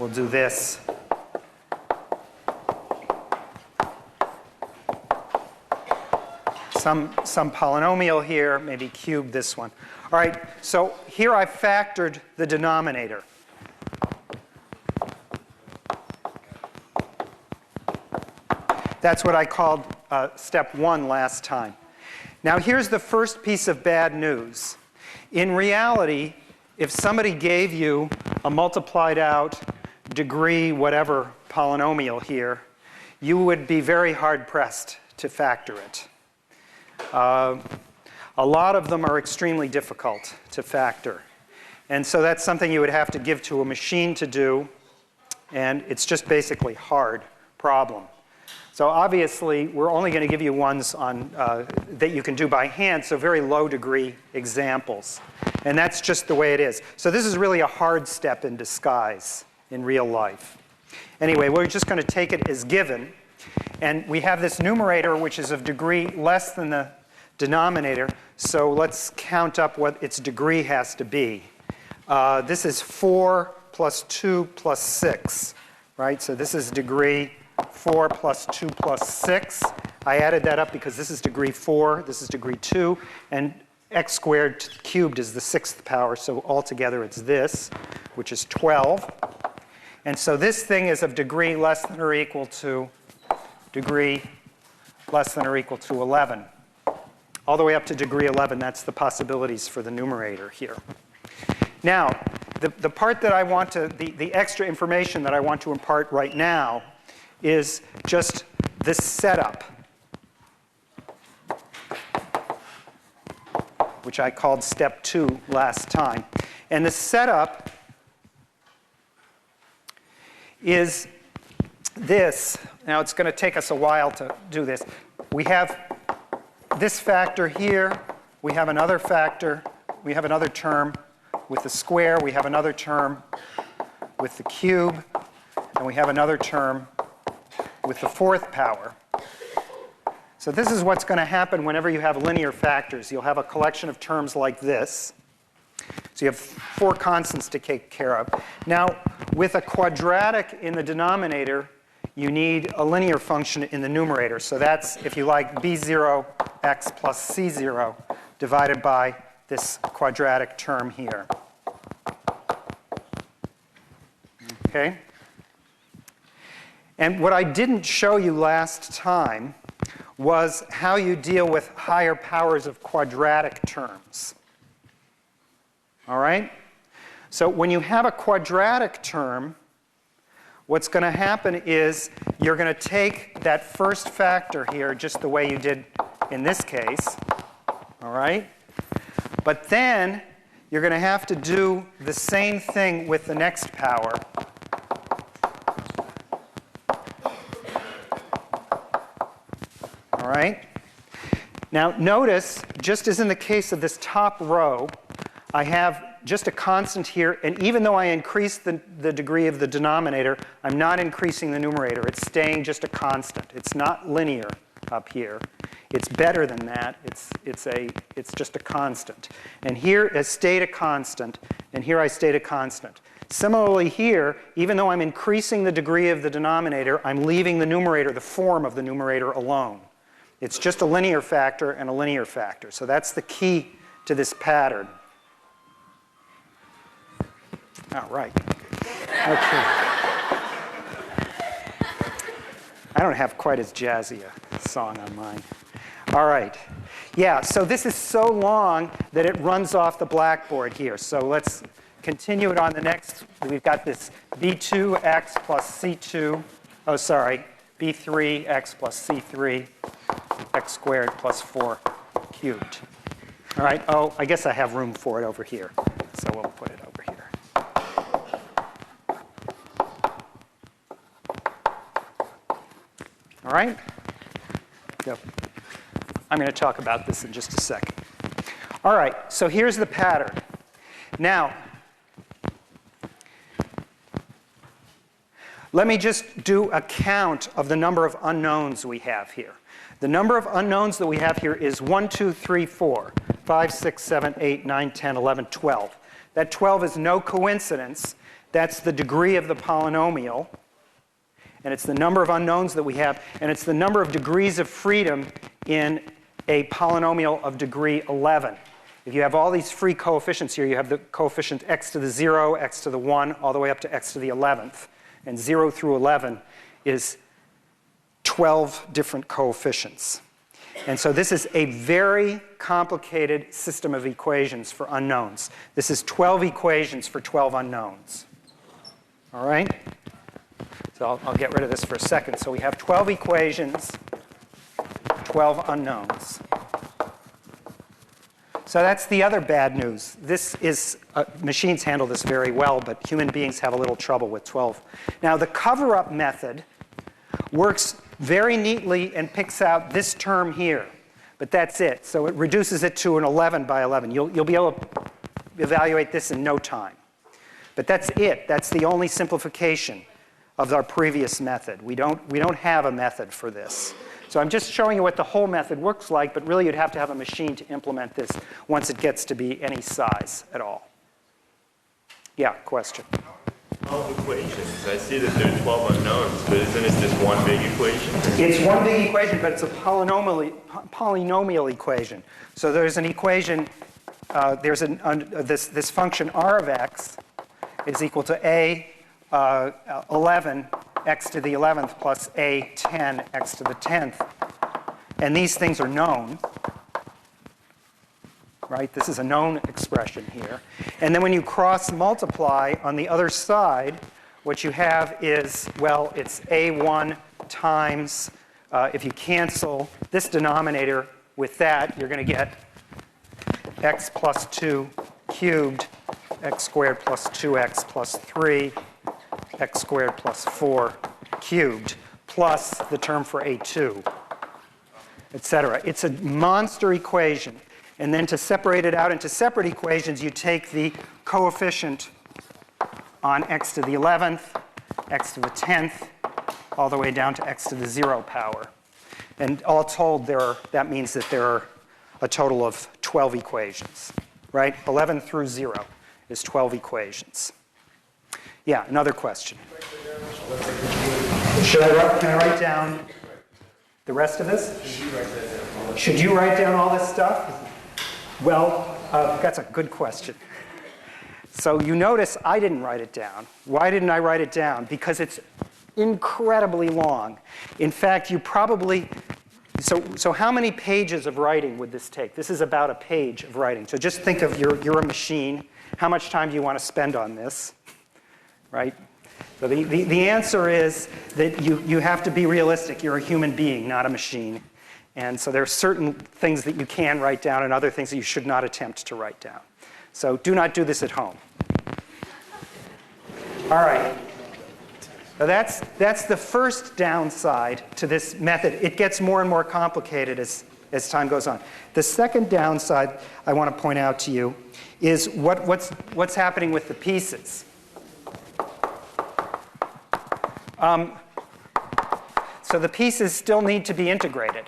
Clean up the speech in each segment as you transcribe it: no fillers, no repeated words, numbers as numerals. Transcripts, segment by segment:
we'll do this. Some polynomial here, maybe cube this one. All right, so here I've factored the denominator. That's what I called step 1 last time. Now here's the first piece of bad news. In reality, if somebody gave you a multiplied out degree whatever polynomial here, you would be very hard pressed to factor it. A lot of them are extremely difficult to factor. And so that's something you would have to give to a machine to do, and it's just basically hard problem. So obviously, we're only going to give you ones on, that you can do by hand, so very low degree examples. And that's just the way it is. So this is really a hard step in disguise in real life. Anyway, we're just going to take it as given. And we have this numerator, which is of degree less than the denominator. So let's count up what its degree has to be. This is 4 plus 2 plus 6, right? So this is degree 4 plus 2 plus 6. I added that up because this is degree 4, this is degree 2, and x squared cubed is the 6th power, so altogether it's this, which is 12. And so this thing is of degree less than or equal to degree less than or equal to 11. All the way up to degree 11, that's the possibilities for the numerator here. Now, the part that I want to, the extra information that I want to impart right now is just this setup, which I called step 2 last time. And the setup is this. Now, it's going to take us a while to do this. We have this factor here. We have another factor. We have another term with the square. We have another term with the cube. And we have another term with the 4th power. So this is what's going to happen whenever you have linear factors. You'll have a collection of terms like this. So you have 4 constants to take care of. Now, with a quadratic in the denominator, you need a linear function in the numerator. So that's, if you like, b0x plus c0 divided by this quadratic term here. Okay? And what I didn't show you last time was how you deal with higher powers of quadratic terms. All right? So when you have a quadratic term, what's going to happen is you're going to take that first factor here just the way you did in this case. All right? But then you're going to have to do the same thing with the next power. All right? Now notice, just as in the case of this top row, I have just a constant here, and even though I increase the degree of the denominator, I'm not increasing the numerator. It's staying just a constant. It's not linear up here. It's better than that. It's just a constant. And here I stayed a constant, and here I stayed a constant. Similarly here, even though I'm increasing the degree of the denominator, I'm leaving the numerator, the form of the numerator, alone. It's just a linear factor and a linear factor. So that's the key to this pattern. All right. Okay. I don't have quite as jazzy a song on mine. All right. Yeah, so this is so long that it runs off the blackboard here. So let's continue it on the next. We've got this b2x plus c2. Oh, sorry. b3x plus c3, x squared plus 4 cubed. All right. Oh, I guess I have room for it over here. So we'll put it over here. All right? Yep. I'm going to talk about this in just a second. All right, so here's the pattern. Now, let me just do a count of the number of unknowns we have here. The number of unknowns that we have here is 1, 2, 3, 4, 5, 6, 7, 8, 9, 10, 11, 12. That 12 is no coincidence That's the degree of the polynomial. And it's the number of unknowns that we have. And it's the number of degrees of freedom in a polynomial of degree 11. If you have all these free coefficients here, you have the coefficient x to the 0, x to the 1, all the way up to x to the 11th. And 0 through 11 is 12 different coefficients. And so this is a very complicated system of equations for unknowns. This is 12 equations for 12 unknowns. All right? So I'll get rid of this for a second. So we have 12 equations, 12 unknowns. So that's the other bad news. This is, machines handle this very well, but human beings have a little trouble with 12. Now, the cover-up method works very neatly and picks out this term here. But that's it. So it reduces it to an 11 by 11. You'll be able to evaluate this in no time. But that's it. That's the only simplification of our previous method. We don't have a method for this. So I'm just showing you what the whole method works like, but really you'd have to have a machine to implement this once it gets to be any size at all. Yeah, question? 12 equations. I see that there are 12 unknowns, but isn't it just one big equation? It's one big equation, but it's a polynomial equation. So there's an equation, this function r of x is equal to a 11 x to the 11th plus a 10 x to the 10th. And these things are known. Right? This is a known expression here. And then when you cross multiply on the other side, what you have is, well, it's a1 times, if you cancel this denominator with that, you're going to get x plus 2 cubed, x squared plus 2x plus 3, x squared plus 4 cubed, plus the term for a2, etc. It's a monster equation. And then to separate it out into separate equations, you take the coefficient on x to the 11th, x to the 10th, all the way down to x to the 0 power. And all told, that means that there are a total of 12 equations, right? 11 through 0 is 12 equations. Yeah, another question. Can I write down the rest of this? Should you write down all this stuff? Well, that's a good question. So you notice I didn't write it down. Why didn't I write it down? Because it's incredibly long. In fact, you probably, so how many pages of writing would this take? This is about a page of writing. So just think of you're a machine. How much time do you want to spend on this? Right? So the answer is that you have to be realistic. You're a human being, not a machine. And so there are certain things that you can write down and other things that you should not attempt to write down. So do not do this at home. All right. So that's the first downside to this method. It gets more and more complicated as time goes on. The second downside I want to point out to you is what's happening with the pieces. So the pieces still need to be integrated.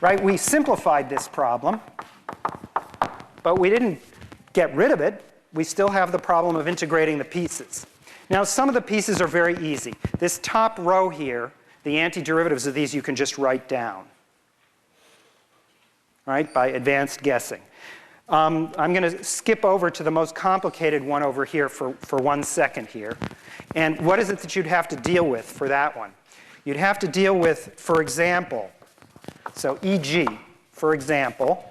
Right? We simplified this problem, but we didn't get rid of it. We still have the problem of integrating the pieces. Now, some of the pieces are very easy. This top row here, the antiderivatives of these you can just write down, right, by advanced guessing. I'm going to skip over to the most complicated one over here for 1 second here. And what is it that you'd have to deal with for that one? You'd have to deal with, for example, so e.g., for example,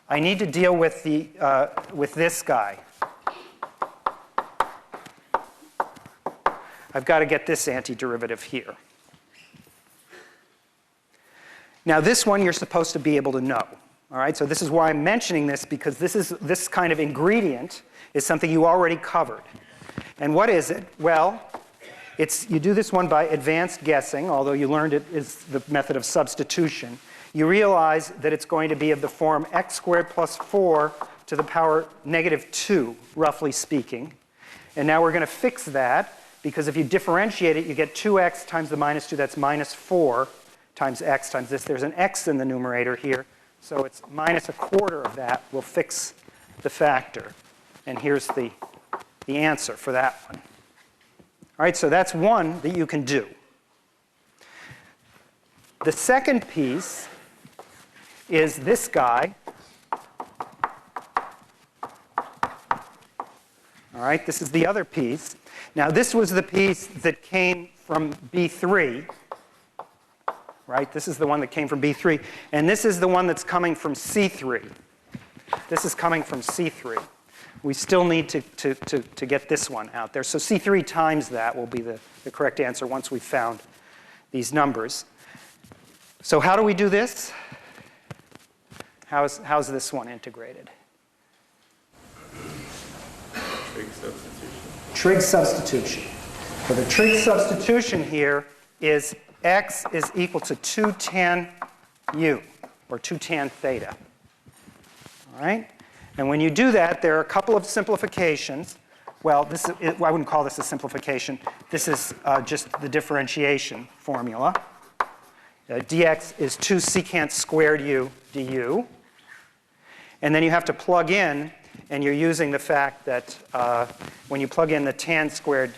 I need to deal with this guy. I've got to get this antiderivative here. Now, this one you're supposed to be able to know. All right, so this is why I'm mentioning this, because this kind of ingredient is something you already covered. And what is it? Well, you do this one by advanced guessing, although you learned it is the method of substitution. You realize that it's going to be of the form x squared plus 4 to the power -2, roughly speaking. And now we're going to fix that, because if you differentiate it, you get 2x times the -2. That's -4 times x times this. There's an x in the numerator here, So it's minus a quarter of that will fix the factor. And here's the answer for that one. All right, so that's one that you can do. The second piece is this guy. All right, this is the other piece. Now, this was the piece that came from B3. Right? This is the one that came from B3. And this is the one that's coming from C3. This is coming from C3. We still need to get this one out there. So C3 times that will be the correct answer once we've found these numbers. So how do we do this? How's this one integrated? Trig substitution. Trig substitution. So the trig substitution here is x is equal to 2 tan u, or 2 tan theta. All right? And when you do that, there are a couple of simplifications. Well, I wouldn't call this a simplification. This is just the differentiation formula. Dx is 2 secant squared u du. And then you have to plug in, and you're using the fact that when you plug in the tan squared,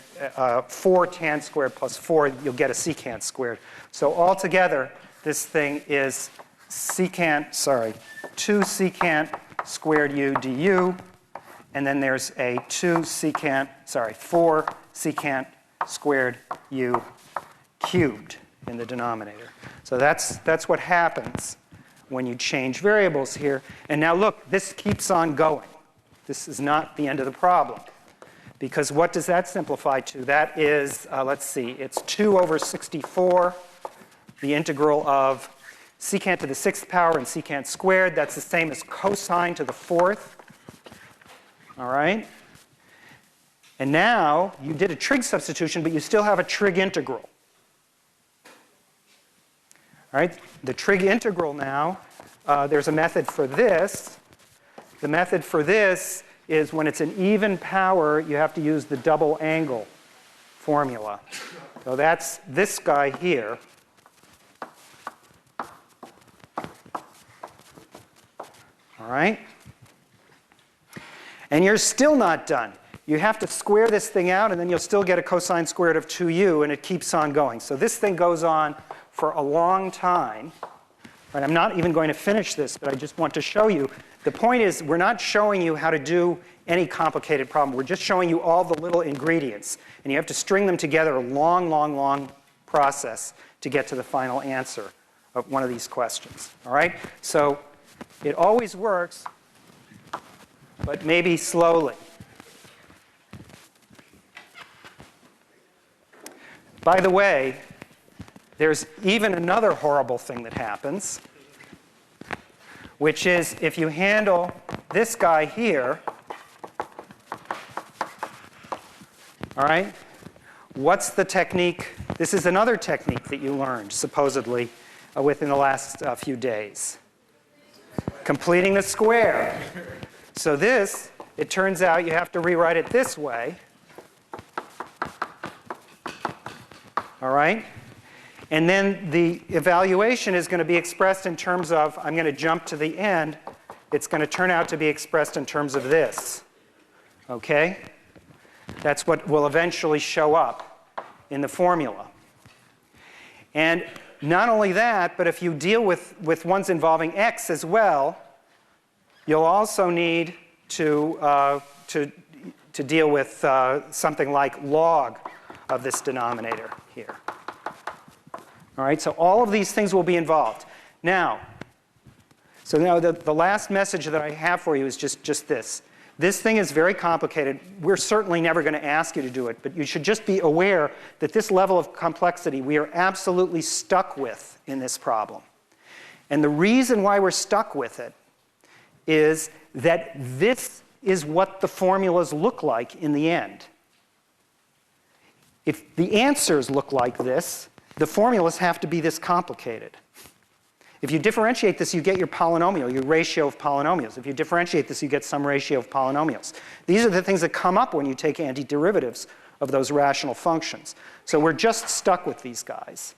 4 tan squared plus 4, you'll get a secant squared. So altogether, this thing is 2 secant squared u du, and then there's a 4 secant squared u cubed in the denominator. So that's what happens when you change variables here. And now look, this keeps on going. This is not the end of the problem. Because what does that simplify to? That is, let's see, it's 2 over 64, the integral of secant to the 6th power and secant squared. That's the same as cosine to the 4th. All right? And now you did a trig substitution, but you still have a trig integral. All right? The trig integral now, there's a method for this. The method for this is when it's an even power, you have to use the double angle formula. So that's this guy here. All right? And you're still not done. You have to square this thing out, and then you'll still get a cosine squared of 2u, and it keeps on going. So this thing goes on for a long time. Right? I'm not even going to finish this, but I just want to show you. The point is, we're not showing you how to do any complicated problem. We're just showing you all the little ingredients. And you have to string them together, a long, long, long process to get to the final answer of one of these questions. All right? So it always works, but maybe slowly. By the way, there's even another horrible thing that happens, which is if you handle this guy here, all right, what's the technique? This is another technique that you learned, supposedly, within the last few days. Completing the square. So this, it turns out you have to rewrite it this way. All right? And then the evaluation is going to be expressed in terms of, I'm going to jump to the end, it's going to turn out to be expressed in terms of this. Okay? That's what will eventually show up in the formula. And not only that, but if you deal with ones involving x as well, you'll also need to deal with something like log of this denominator here. All right, so all of these things will be involved. Now, the last message that I have for you is just this. This thing is very complicated. We're certainly never going to ask you to do it, but you should just be aware that this level of complexity we are absolutely stuck with in this problem. And the reason why we're stuck with it is that this is what the formulas look like in the end. If the answers look like this, the formulas have to be this complicated. If you differentiate this, you get your polynomial, your ratio of polynomials. If you differentiate this, you get some ratio of polynomials. These are the things that come up when you take antiderivatives of those rational functions. So we're just stuck with these guys.